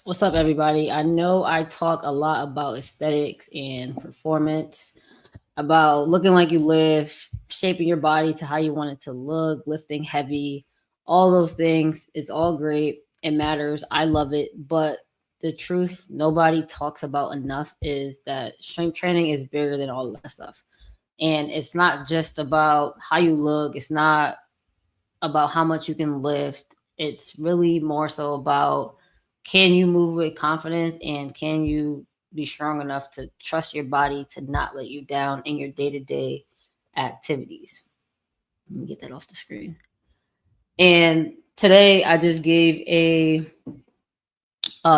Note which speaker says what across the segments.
Speaker 1: What's up, everybody? I know I talk a lot about aesthetics and performance, about looking like you live, shaping your body to how you want it to look, lifting heavy, all those things. It's all great. It matters. I love it. But the truth nobody talks about enough is that strength training is bigger than all that stuff. And it's not just about how you look, it's not about how much you can lift. It's really more so about can you move with confidence and can you be strong enough to trust your body to not let you down in your day to day activities. Let me get that off the screen. And today I just gave a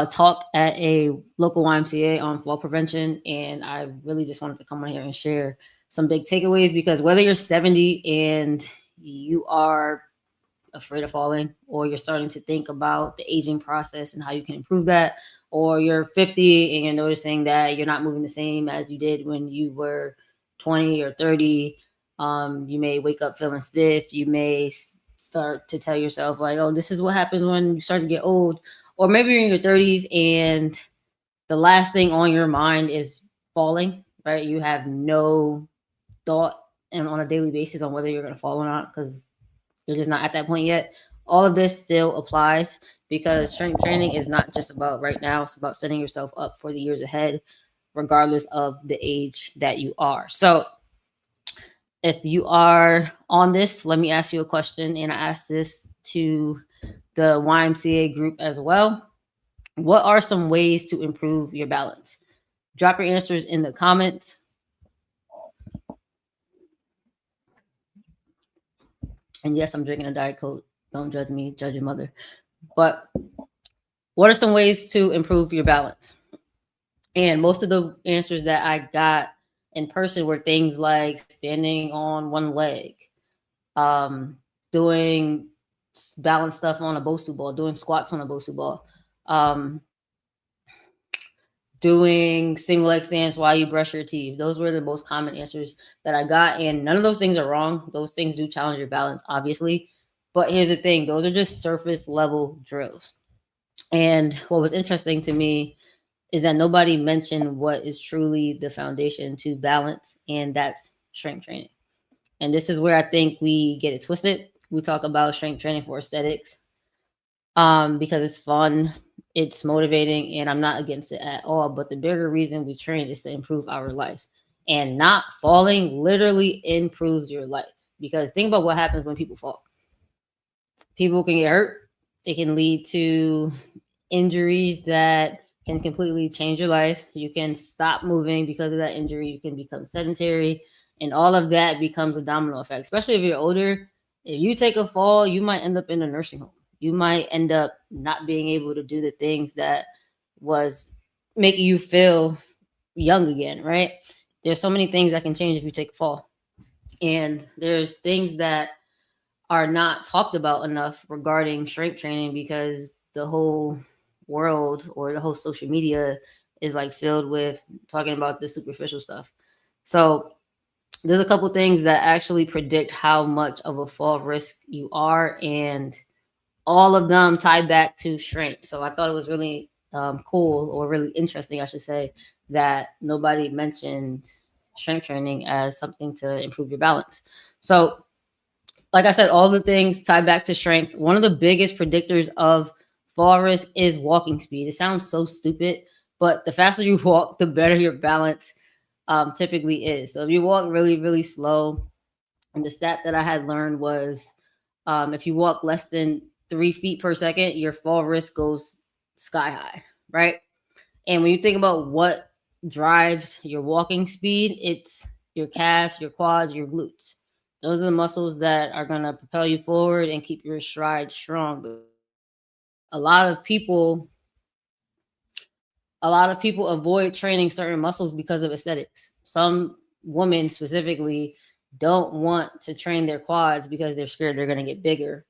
Speaker 1: talk at a local YMCA on fall prevention, and I really just wanted to come on here and share some big takeaways because whether you're 70 and you are afraid of falling, or you're starting to think about the aging process and how you can improve that, or you're 50 and you're noticing that you're not moving the same as you did when you were 20 or 30. You may wake up feeling stiff. You may start to tell yourself, like, oh, this is what happens when you start to get old. Or maybe you're in your 30s and the last thing on your mind is falling, right? You have no thought and on a daily basis on whether you're going to fall or not because you're just not at that point yet. All of this still applies because strength training is not just about right now, it's about setting yourself up for the years ahead, regardless of the age that you are. So, if you are on this, let me ask you a question, and I ask this to the YMCA group as well. What are some ways to improve your balance? Drop your answers in the comments. And yes, I'm drinking a Diet Coke. Don't judge me, judge your mother. But what are some ways to improve your balance? And most of the answers that I got in person were things like standing on one leg, um, doing balance stuff on a Bosu ball, doing squats on a Bosu ball, um, doing single leg stands while you brush your teeth. Those were the most common answers that I got. And none of those things are wrong. Those things do challenge your balance, obviously. But here's the thing, those are just surface level drills. And what was interesting to me is that nobody mentioned what is truly the foundation to balance, and that's strength training. And this is where I think we get it twisted. We talk about strength training for aesthetics, because it's fun, it's motivating, and I'm not against it at all. But the bigger reason we train is to improve our life. And not falling literally improves your life. Because think about what happens when people fall. People can get hurt. It can lead to injuries that can completely change your life. You can stop moving because of that injury. You can become sedentary, and all of that becomes a domino effect. Especially if you're older, if you take a fall, you might end up in a nursing home. You might end up not being able to do the things that was making you feel young again, right? There's so many things that can change if you take a fall. And there's things that are not talked about enough regarding strength training because the whole world or the whole social media is like filled with talking about the superficial stuff. So there's a couple things that actually predict how much of a fall risk you are, and all of them tie back to strength. So I thought it was really cool, or really interesting, I should say, that nobody mentioned strength training as something to improve your balance. So like I said, all the things tie back to strength. One of the biggest predictors of fall risk is walking speed. It sounds so stupid, but the faster you walk, the better your balance typically is. So if you walk really, really slow, and the stat that I had learned was if you walk less than 3 feet per second, your fall risk goes sky high, right? And when you think about what drives your walking speed, it's your calves, your quads, your glutes. Those are the muscles that are going to propel you forward and keep your stride strong. A lot of people a lot of people avoid training certain muscles because of aesthetics. Some women specifically don't want to train their quads because they're scared they're going to get bigger.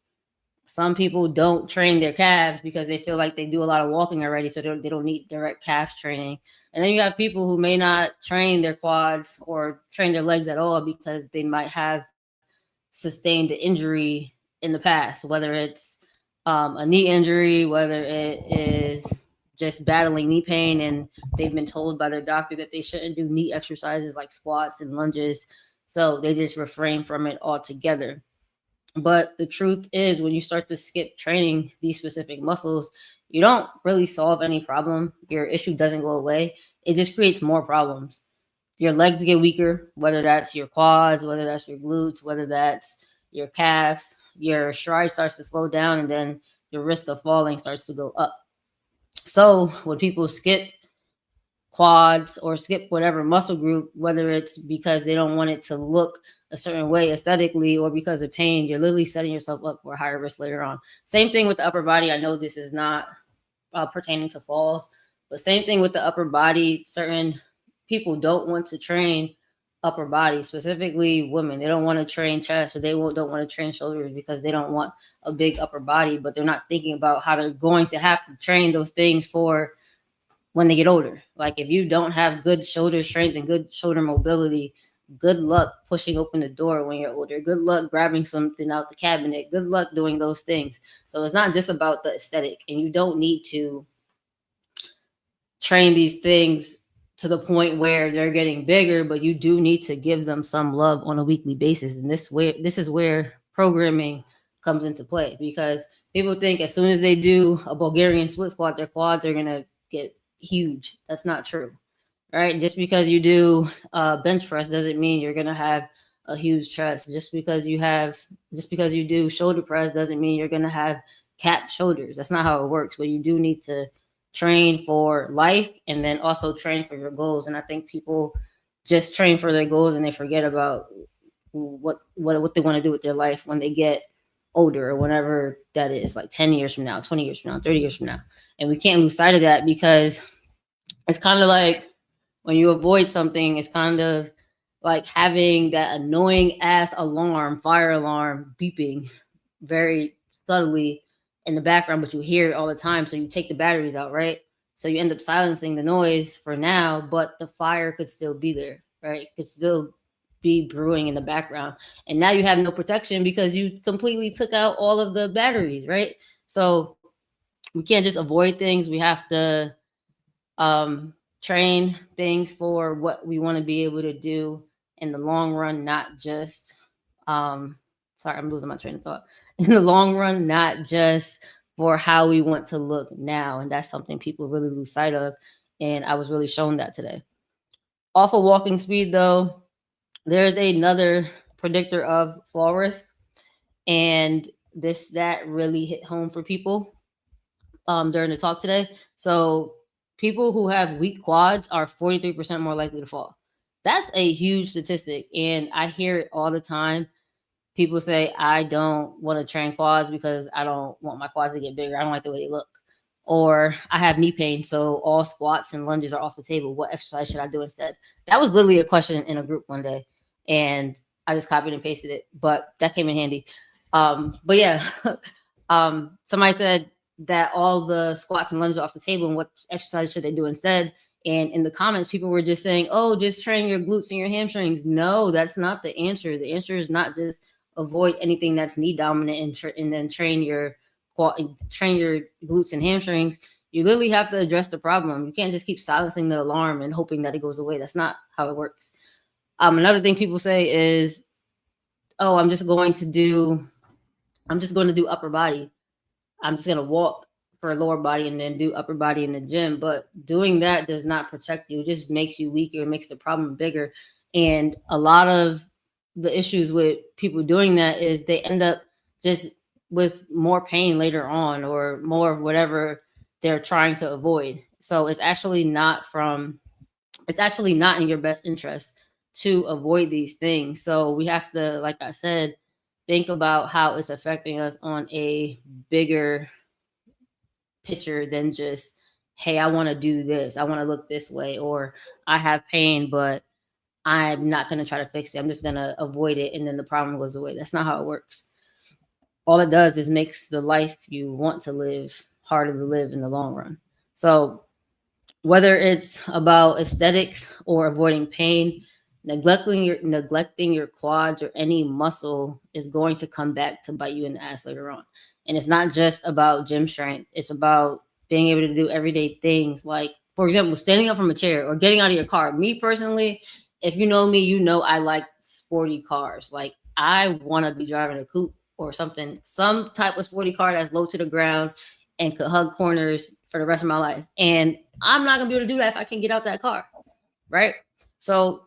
Speaker 1: Some people don't train their calves because they feel like they do a lot of walking already, so they don't need direct calf training. And then you have people who may not train their quads or train their legs at all because they might have sustained an injury in the past, whether it's a knee injury, whether it is just battling knee pain, and they've been told by their doctor that they shouldn't do knee exercises like squats and lunges. So they just refrain from it altogether. But the truth is, when you start to skip training these specific muscles, you don't really solve any problem. Your issue doesn't go away. It just creates more problems. Your legs get weaker, whether that's your quads, whether that's your glutes, whether that's your calves. Your stride starts to slow down, and then your risk of falling starts to go up. So when people skip quads or skip whatever muscle group, whether it's because they don't want it to look a certain way aesthetically or because of pain, you're literally setting yourself up for a higher risk later on. Same thing with the upper body. I know this is not pertaining to falls, but same thing with the upper body. Certain people don't want to train upper body, specifically women. They don't want to train chest, or they don't want to train shoulders because they don't want a big upper body, but they're not thinking about how they're going to have to train those things for when they get older. Like if you don't have good shoulder strength and good shoulder mobility, good luck pushing open the door when you're older. Good luck grabbing something out the cabinet. Good luck doing those things. So it's not just about the aesthetic, and you don't need to train these things to the point where they're getting bigger, but you do need to give them some love on a weekly basis. And this is where programming comes into play, because people think as soon as they do a Bulgarian split squat, their quads are gonna get huge. That's not true, right? Just because you do bench press doesn't mean you're gonna have a huge chest. Just because you do shoulder press doesn't mean you're gonna have capped shoulders. That's not how it works. But you do need to train for life and then also train for your goals. And I think people just train for their goals and they forget about what they want to do with their life when they get older, or whenever that is, like 10 years from now, 20 years from now, 30 years from now. And we can't lose sight of that, because it's kind of like when you avoid something, it's kind of like having that annoying ass alarm, fire alarm beeping very subtly in the background, but you hear it all the time. So you take the batteries out, right? So you end up silencing the noise for now, but the fire could still be there, right? It could still be brewing in the background. And now you have no protection because you completely took out all of the batteries, right? So we can't just avoid things. We have to train things for what we want to be able to do in the long run, not just sorry, I'm losing my train of thought. In the long run, not just for how we want to look now. And that's something people really lose sight of. And I was really shown that today. Off of walking speed, though, there's another predictor of fall risk. And that really hit home for people during the talk today. So people who have weak quads are 43% more likely to fall. That's a huge statistic. And I hear it all the time. People say, I don't want to train quads because I don't want my quads to get bigger. I don't like the way they look. Or I have knee pain, so all squats and lunges are off the table. What exercise should I do instead? That was literally a question in a group one day, and I just copied and pasted it, but that came in handy. But yeah, somebody said that all the squats and lunges are off the table, and what exercise should they do instead? And in the comments, people were just saying, oh, just train your glutes and your hamstrings. No, that's not the answer. The answer is not just avoid anything that's knee dominant and then train your glutes and hamstrings. You literally have to address the problem. You can't just keep silencing the alarm and hoping that it goes away. That's not how it works. Another thing people say is, oh, I'm just going to do upper body. I'm just going to walk for lower body and then do upper body in the gym. But doing that does not protect you. It just makes you weaker. It makes the problem bigger. And a lot of the issues with people doing that is they end up just with more pain later on, or more of whatever they're trying to avoid. So it's actually not in your best interest to avoid these things. So we have to, like I said, think about how it's affecting us on a bigger picture than just, hey, I want to do this, I want to look this way, or I have pain, but I'm not going to try to fix it. I'm just going to avoid it, and then the problem goes away. That's not how it works. All it does is makes the life you want to live harder to live in the long run. So whether it's about aesthetics or avoiding pain, neglecting your quads or any muscle is going to come back to bite you in the ass later on. And it's not just about gym strength. It's about being able to do everyday things like, for example, standing up from a chair or getting out of your car. Me personally, if you know me, you know I like sporty cars. Like I want to be driving a coupe or something, some type of sporty car that's low to the ground and could hug corners for the rest of my life. And I'm not gonna be able to do that if I can't get out that car, right? So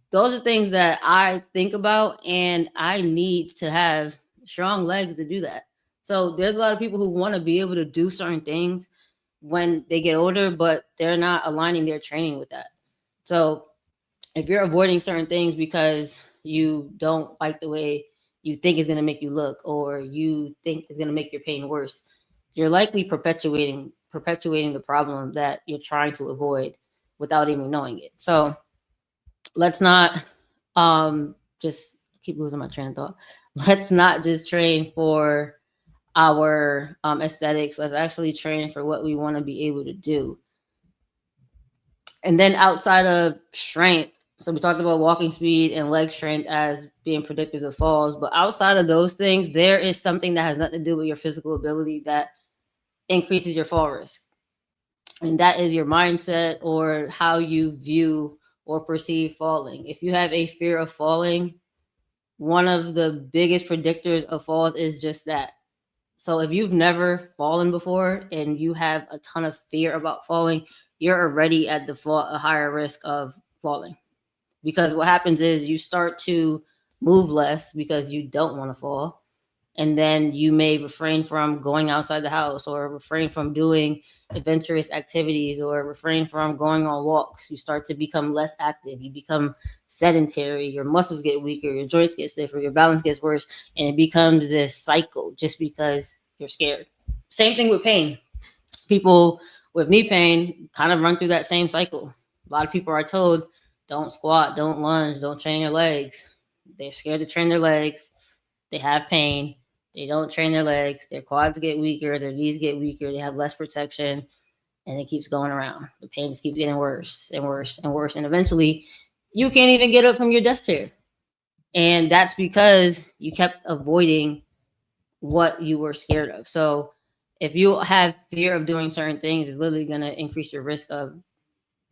Speaker 1: those are things that I think about, and I need to have strong legs to do that. So there's a lot of people who want to be able to do certain things when they get older, but they're not aligning their training with that. So if you're avoiding certain things because you don't like the way you think is going to make you look, or you think is going to make your pain worse, you're likely perpetuating the problem that you're trying to avoid without even knowing it. So let's not just keep losing my train of thought. Let's not just train for our aesthetics. Let's actually train for what we want to be able to do. And then outside of strength, so we talked about walking speed and leg strength as being predictors of falls, but outside of those things, there is something that has nothing to do with your physical ability that increases your fall risk. And that is your mindset, or how you view or perceive falling. If you have a fear of falling, one of the biggest predictors of falls is just that. So if you've never fallen before and you have a ton of fear about falling, you're already at a higher risk of falling. Because what happens is you start to move less because you don't want to fall. And then you may refrain from going outside the house, or refrain from doing adventurous activities, or refrain from going on walks. You start to become less active. You become sedentary. Your muscles get weaker. Your joints get stiffer. Your balance gets worse. And it becomes this cycle just because you're scared. Same thing with pain. People with knee pain kind of run through that same cycle. A lot of people are told, don't squat, don't lunge, don't train your legs. They're scared to train their legs. They have pain. They don't train their legs. Their quads get weaker. Their knees get weaker. They have less protection. And it keeps going around. The pain just keeps getting worse and worse and worse. And eventually, you can't even get up from your desk chair. And that's because you kept avoiding what you were scared of. So if you have fear of doing certain things, it's literally going to increase your risk of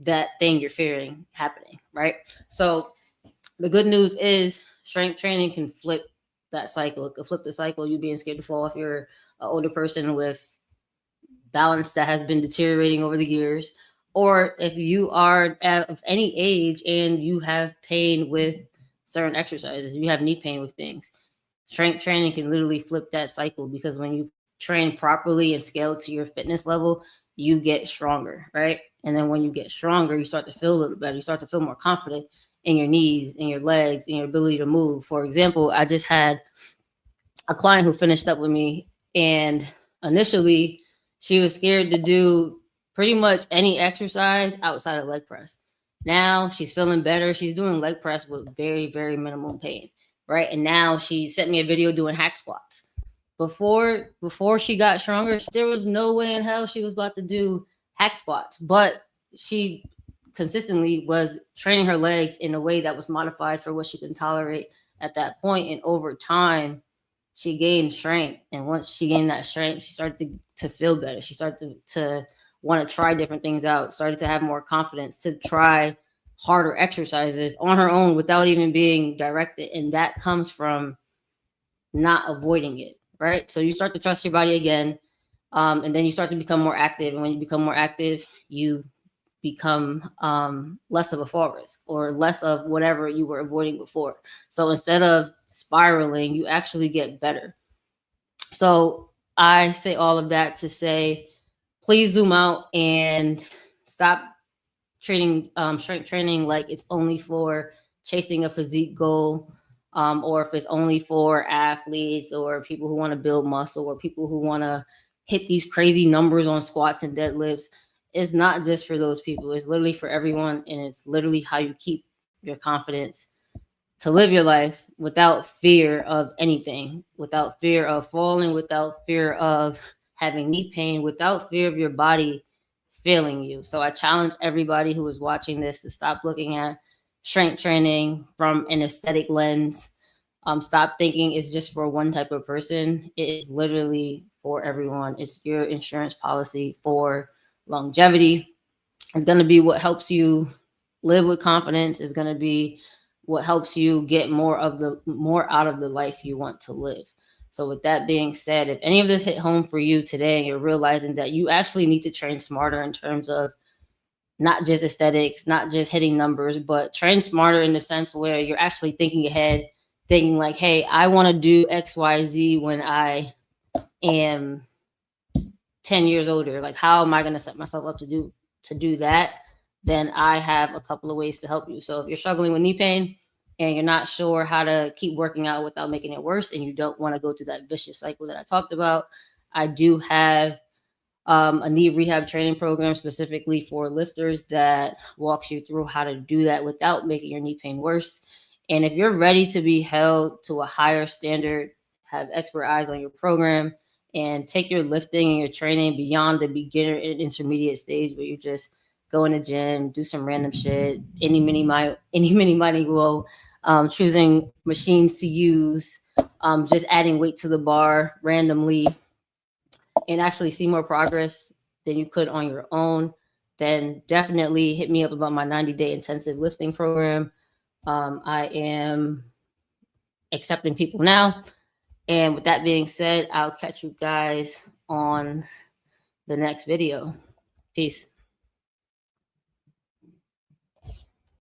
Speaker 1: that thing you're fearing happening, right? So the good news is strength training can flip that cycle. It can flip the cycle. You being scared to fall if you're an older person with balance that has been deteriorating over the years, or if you are of any age and you have pain with certain exercises, you have knee pain with things. Strength training can literally flip that cycle, because when you train properly and scale to your fitness level, you get stronger, right? And then when you get stronger, you start to feel a little better. You start to feel more confident in your knees, in your legs, in your ability to move. For example, I just had a client who finished up with me, and initially she was scared to do pretty much any exercise outside of leg press. Now she's feeling better. She's doing leg press with very, very minimal pain, right? And now she sent me a video doing hack squats. Before she got stronger, there was no way in hell she was about to do hack squats, but she consistently was training her legs in a way that was modified for what she can tolerate at that point. And over time, she gained strength. And once she gained that strength, she started to feel better. She started to want to try different things out, started to have more confidence to try harder exercises on her own without even being directed. And that comes from not avoiding it, right? So you start to trust your body again. And then you start to become more active. And when you become more active, you become less of a fall risk, or less of whatever you were avoiding before. So instead of spiraling, you actually get better. So I say all of that to say, please zoom out and stop treating strength training like it's only for chasing a physique goal, or if it's only for athletes or people who want to build muscle, or people who want to hit these crazy numbers on squats and deadlifts. It's not just for those people. It's literally for everyone. And it's literally how you keep your confidence to live your life without fear of anything, without fear of falling, without fear of having knee pain, without fear of your body failing you. So I challenge everybody who is watching this to stop looking at strength training from an aesthetic lens. Stop thinking it's just for one type of person. It is literally for everyone. It's your insurance policy for longevity. It's going to be what helps you live with confidence. It's going to be what helps you get more out of the life you want to live. So with that being said, if any of this hit home for you today and you're realizing that you actually need to train smarter in terms of not just aesthetics, not just hitting numbers, but train smarter in the sense where you're actually thinking ahead, thinking like, hey, I want to do XYZ when I am 10 years older. Like, how am I going to set myself up to do that? Then I have a couple of ways to help you. So if you're struggling with knee pain and you're not sure how to keep working out without making it worse, and you don't want to go through that vicious cycle that I talked about, I do have a knee rehab training program specifically for lifters that walks you through how to do that without making your knee pain worse. And if you're ready to be held to a higher standard, have expert eyes on your program, and take your lifting and your training beyond the beginner and intermediate stage where you just go in the gym, do some random shit, any mini money will, choosing machines to use, just adding weight to the bar randomly, and actually see more progress than you could on your own, then definitely hit me up about my 90-day intensive lifting program. I am accepting people now. And with that being said, I'll catch you guys on the next video. Peace.